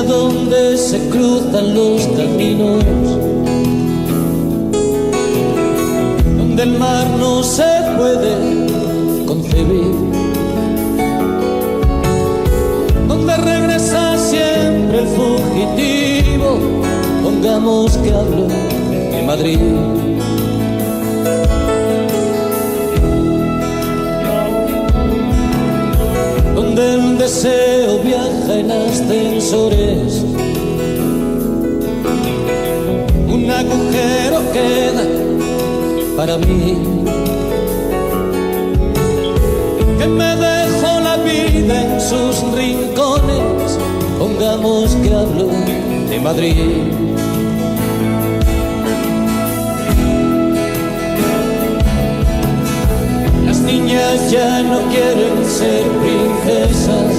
Donde se cruzan los caminos, donde el mar no se puede concebir, donde regresa siempre el fugitivo, pongamos que hablo de Madrid. Donde el deseo viaja en ascensores, un agujero queda para mí, que me dejó la vida en sus rincones, pongamos que hablo de Madrid. Las niñas ya no quieren ser princesas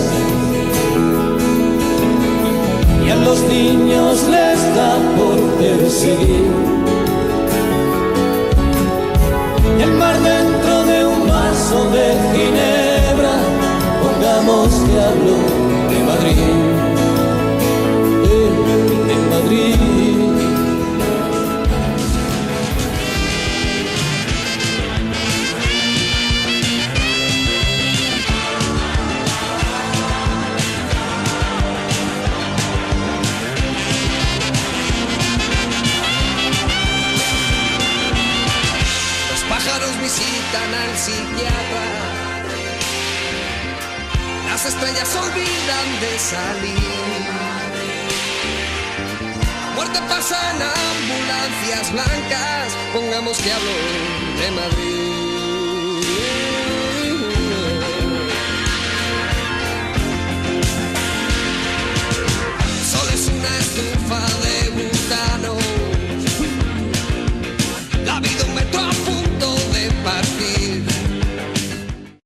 y a los niños les da por perseguir. Y el mar dentro de un vaso de ginebra, pongamos que hablo de Madrid, de Madrid. Visitan al psiquiatra, las estrellas olvidan de salir, la muerte pasa en ambulancias blancas, pongamos que hablo de Madrid. El sol es una estrella